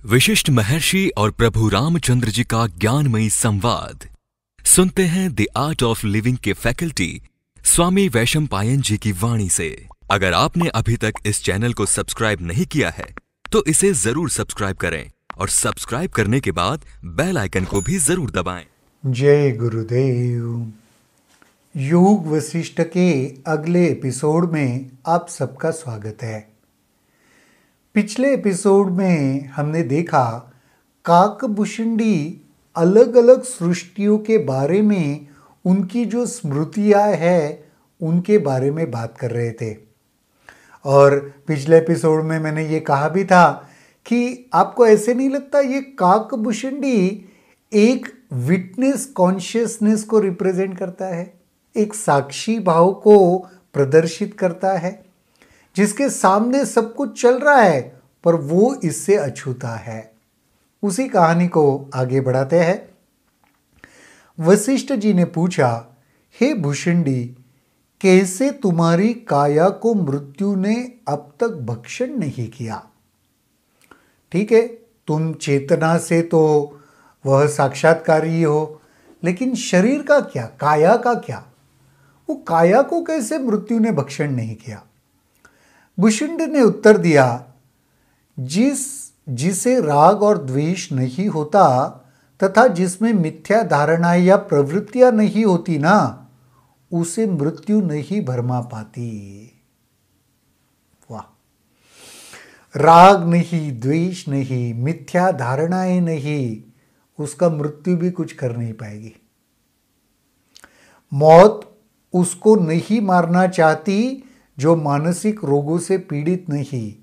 विशिष्ट महर्षि और प्रभु रामचंद्र जी का ज्ञानमयी संवाद सुनते हैं द आर्ट ऑफ लिविंग के फैकल्टी स्वामी वैशंपायन जी की वाणी से। अगर आपने अभी तक इस चैनल को सब्सक्राइब नहीं किया है तो इसे जरूर सब्सक्राइब करें और सब्सक्राइब करने के बाद बेल आइकन को भी जरूर दबाएं। जय गुरुदेव। योग वशिष्ठ के अगले एपिसोड में आप सबका स्वागत है। पिछले एपिसोड में हमने देखा काकभूषुंडी अलग अलग सृष्टियों के बारे में उनकी जो स्मृतियां हैं उनके बारे में बात कर रहे थे। और पिछले एपिसोड में मैंने ये कहा भी था कि आपको ऐसे नहीं लगता ये काकभूषुंडी एक विटनेस कॉन्शियसनेस को रिप्रेजेंट करता है, एक साक्षी भाव को प्रदर्शित करता है, जिसके सामने सब कुछ चल रहा है पर वो इससे अछूता है। उसी कहानी को आगे बढ़ाते हैं। वशिष्ठ जी ने पूछा, हे भूषुंडी, कैसे तुम्हारी काया को मृत्यु ने अब तक भक्षण नहीं किया? ठीक है, तुम चेतना से तो वह साक्षात्कारी हो, लेकिन शरीर का क्या, काया का क्या? वो काया को कैसे मृत्यु ने भक्षण नहीं किया? भूषुंडी ने उत्तर दिया, जिसे राग और द्वेष नहीं होता तथा जिसमें मिथ्या धारणा या प्रवृत्तियां नहीं होती ना, उसे मृत्यु नहीं भरमा पाती। वाह! राग नहीं, द्वेष नहीं, मिथ्या धारणाएं नहीं, उसका मृत्यु भी कुछ कर नहीं पाएगी। मौत उसको नहीं मारना चाहती जो मानसिक रोगों से पीड़ित नहीं,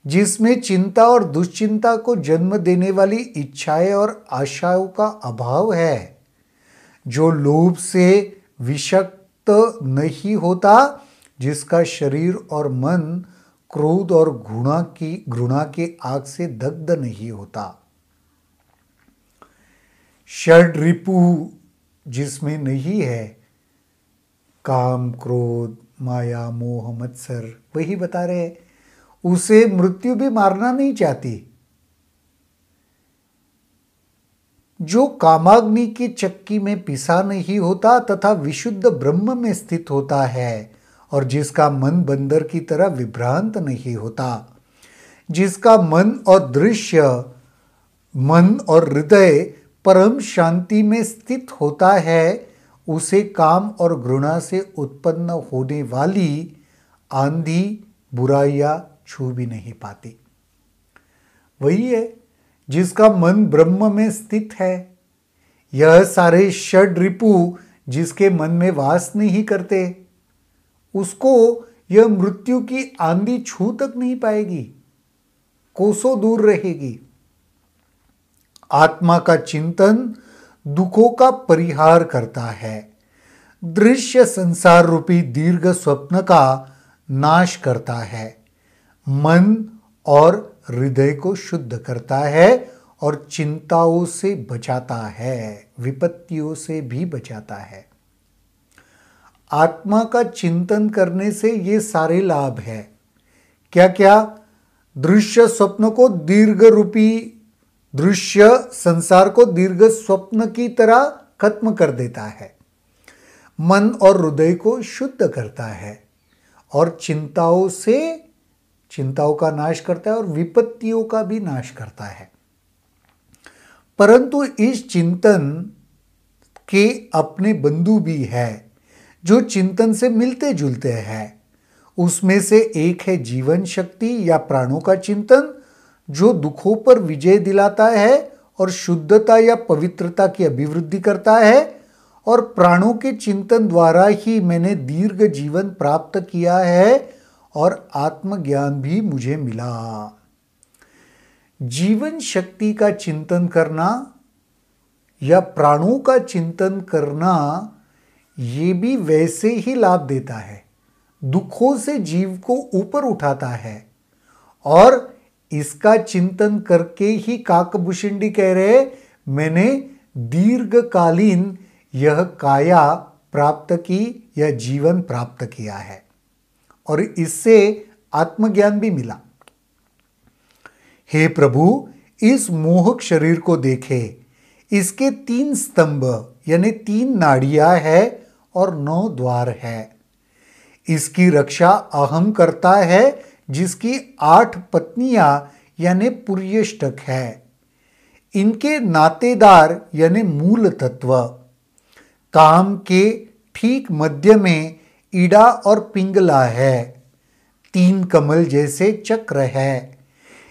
जिसमें चिंता और दुश्चिंता को जन्म देने वाली इच्छाएं और आशाओं का अभाव है, जो लोभ से विषक्त नहीं होता, जिसका शरीर और मन क्रोध और घृणा के आग से दग्ध नहीं होता। षड रिपु जिसमें नहीं है, काम, क्रोध, माया, मोह, मत्सर, वही बता रहे, उसे मृत्यु भी मारना नहीं चाहती। जो कामाग्नि की चक्की में पिसा नहीं होता तथा विशुद्ध ब्रह्म में स्थित होता है, और जिसका मन बंदर की तरह विभ्रांत नहीं होता, जिसका मन और हृदय परम शांति में स्थित होता है, उसे काम और घृणा से उत्पन्न होने वाली आंधी बुराइयां छू भी नहीं पाती। वही है जिसका मन ब्रह्म में स्थित है। यह सारे षड रिपु जिसके मन में वास नहीं करते, उसको यह मृत्यु की आंधी छू तक नहीं पाएगी, कोसों दूर रहेगी। आत्मा का चिंतन दुखों का परिहार करता है, दृश्य संसार रूपी दीर्घ स्वप्न का नाश करता है, मन और हृदय को शुद्ध करता है और चिंताओं से बचाता है, विपत्तियों से भी बचाता है। आत्मा का चिंतन करने से ये सारे लाभ है। क्या क्या? दृश्य स्वप्न को दृश्य संसार को दीर्घ स्वप्न की तरह खत्म कर देता है, मन और हृदय को शुद्ध करता है और चिंताओं का नाश करता है और विपत्तियों का भी नाश करता है। परंतु इस चिंतन के अपने बंधु भी है जो चिंतन से मिलते जुलते हैं। उसमें से एक है जीवन शक्ति या प्राणों का चिंतन, जो दुखों पर विजय दिलाता है और शुद्धता या पवित्रता की अभिवृद्धि करता है, और प्राणों के चिंतन द्वारा ही मैंने दीर्घ जीवन प्राप्त किया है और आत्मज्ञान भी मुझे मिला। जीवन शक्ति का चिंतन करना या प्राणों का चिंतन करना, ये भी वैसे ही लाभ देता है, दुखों से जीव को ऊपर उठाता है। और इसका चिंतन करके ही काकभूषुंडी कह रहे, मैंने दीर्घकालीन यह काया प्राप्त की, यह जीवन प्राप्त किया है और इससे आत्मज्ञान भी मिला। हे प्रभु, इस मोहक शरीर को देखे। इसके 3 स्तंभ यानी 3 नाड़ियां है और 9 द्वार है। इसकी रक्षा अहम करता है, जिसकी 8 पत्नियां यानी पुर्यष्टक है। इनके नातेदार यानी मूल तत्व। काम के ठीक मध्य में ईड़ा और पिंगला है। 3 कमल जैसे चक्र है।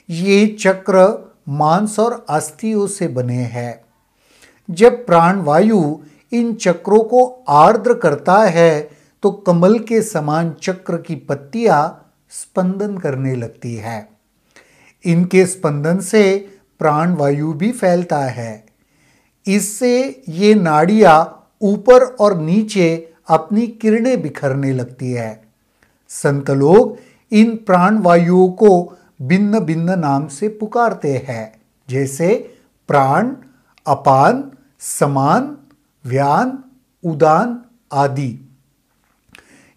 ये चक्र मांस और अस्थियों से बने हैं। जब प्राणवायु इन चक्रों को आर्द्र करता है तो कमल के समान चक्र की पत्तियां स्पंदन करने लगती है। इनके स्पंदन से प्राणवायु भी फैलता है। इससे ये नाड़ियां ऊपर और नीचे अपनी किरणें बिखरने लगती है। संत लोग इन प्राणवायुओं को भिन्न भिन्न नाम से पुकारते हैं, जैसे प्राण, अपान, समान, व्यान, उदान आदि।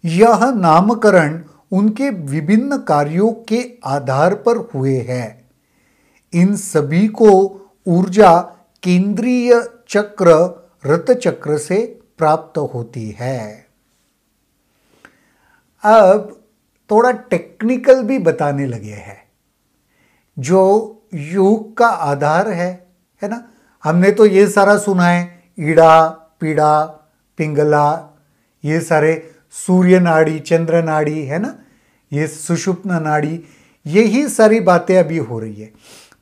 यह नामकरण उनके विभिन्न कार्यों के आधार पर हुए हैं। इन सभी को ऊर्जा केंद्रीय चक्र रत चक्र से प्राप्त होती है। अब थोड़ा टेक्निकल भी बताने लगे हैं। जो योग का आधार है ना। हमने तो ये सारा सुना है, ईड़ा, पीड़ा, पिंगला, ये सारे सूर्य नाड़ी, चंद्र नाड़ी है ना, ये सुषुप्त नाड़ी, यही सारी बातें अभी हो रही है।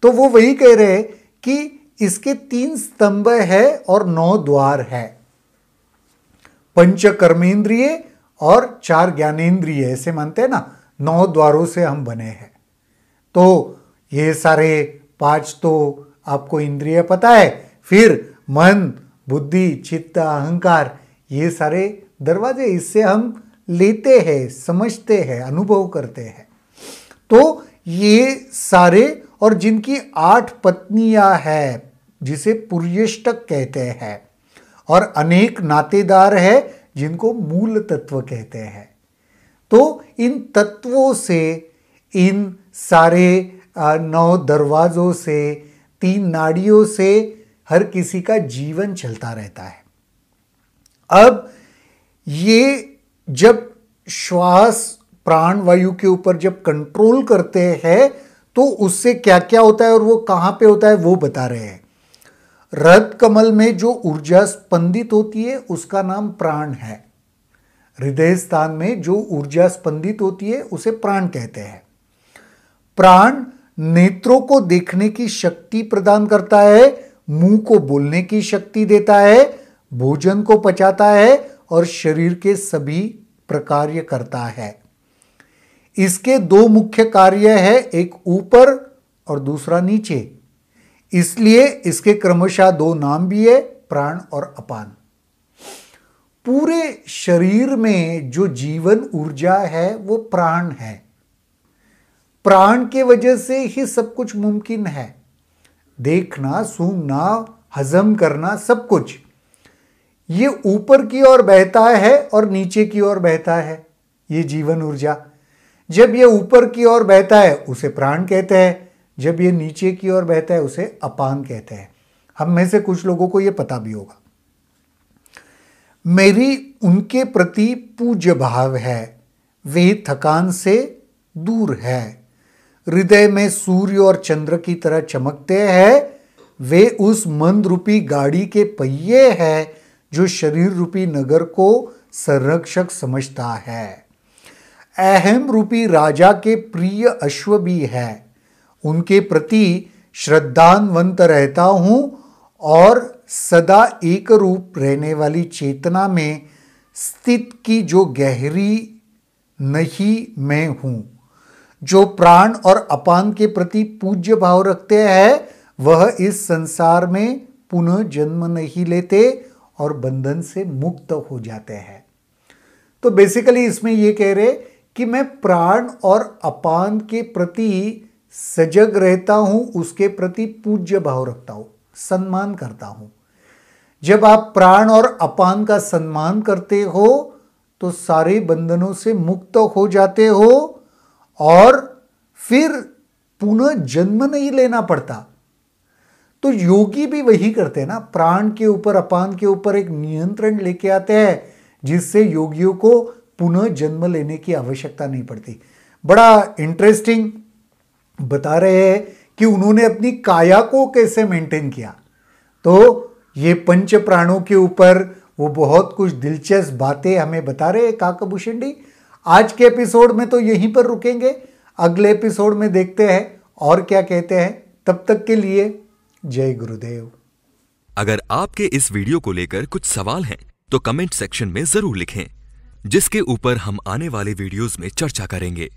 तो वो वही कह रहे हैं कि इसके 3 स्तंभ है और 9 द्वार है। 5 कर्मेंद्रिय और 4 ज्ञानेंद्रिय, ऐसे मानते हैं ना, 9 द्वारों से हम बने हैं। तो ये सारे 5 तो आपको इंद्रिय पता है, फिर मन, बुद्धि, चित्त, अहंकार, ये सारे दरवाजे, इससे हम लेते हैं, समझते हैं, अनुभव करते हैं। तो ये सारे, और जिनकी 8 पत्नियां हैं जिसे पुर्यष्टक कहते हैं, और अनेक नातेदार है जिनको मूल तत्व कहते हैं। तो इन तत्वों से, इन सारे 9 दरवाजों से, 3 नाड़ियों से हर किसी का जीवन चलता रहता है। अब ये जब श्वास प्राणवायु के ऊपर जब कंट्रोल करते हैं तो उससे क्या क्या होता है और वो कहां पे होता है वो बता रहे हैं। रथ कमल में जो ऊर्जा स्पंदित होती है उसका नाम प्राण है। हृदय स्थान में जो ऊर्जा स्पंदित होती है उसे प्राण कहते हैं। प्राण नेत्रों को देखने की शक्ति प्रदान करता है, मुंह को बोलने की शक्ति देता है, भोजन को पचाता है और शरीर के सभी प्रकार्य करता है। इसके 2 मुख्य कार्य है, एक ऊपर और दूसरा नीचे। इसलिए इसके क्रमशः 2 नाम भी है, प्राण और अपान। पूरे शरीर में जो जीवन ऊर्जा है वो प्राण है। प्राण के वजह से ही सब कुछ मुमकिन है। देखना, सूंघना, हजम करना, सब कुछ ये ऊपर की ओर बहता है और नीचे की ओर बहता है, ये जीवन ऊर्जा। जब ये ऊपर की ओर बहता है उसे प्राण कहते हैं, जब ये नीचे की ओर बहता है उसे अपान कहते हैं। हम में से कुछ लोगों को ये पता भी होगा। मेरी उनके प्रति पूज्य भाव है, वे थकान से दूर है, हृदय में सूर्य और चंद्र की तरह चमकते हैं। वे उस मन रूपी गाड़ी के पहिए हैं जो शरीर रूपी नगर को संरक्षक समझता है। अहम रूपी राजा के प्रिय अश्व भी है, उनके प्रति श्रद्धान्वित रहता हूं और सदा एक रूप रहने वाली चेतना में स्थित की जो गहरी नहीं मैं हूं। जो प्राण और अपान के प्रति पूज्य भाव रखते हैं वह इस संसार में पुनः जन्म नहीं लेते और बंधन से मुक्त हो जाते हैं। तो बेसिकली इसमें यह कह रहे कि मैं प्राण और अपान के प्रति सजग रहता हूं, उसके प्रति पूज्य भाव रखता हूं, सम्मान करता हूं। जब आप प्राण और अपान का सम्मान करते हो तो सारे बंधनों से मुक्त हो जाते हो और फिर पुनः जन्म नहीं लेना पड़ता। तो योगी भी वही करते हैं ना, प्राण के ऊपर अपान के ऊपर एक नियंत्रण लेके आते हैं जिससे योगियों को पुनः जन्म लेने की आवश्यकता नहीं पड़ती। बड़ा इंटरेस्टिंग बता रहे हैं कि उन्होंने अपनी काया को कैसे मेंटेन किया। तो ये पंच प्राणों के ऊपर वो बहुत कुछ दिलचस्प बातें हमें बता रहे हैं काकभूषण जी। आज के एपिसोड में तो यहीं पर रुकेंगे, अगले एपिसोड में देखते हैं और क्या कहते हैं। तब तक के लिए जय गुरुदेव। अगर आपके इस वीडियो को लेकर कुछ सवाल हैं तो कमेंट सेक्शन में जरूर लिखें, जिसके ऊपर हम आने वाले वीडियोस में चर्चा करेंगे।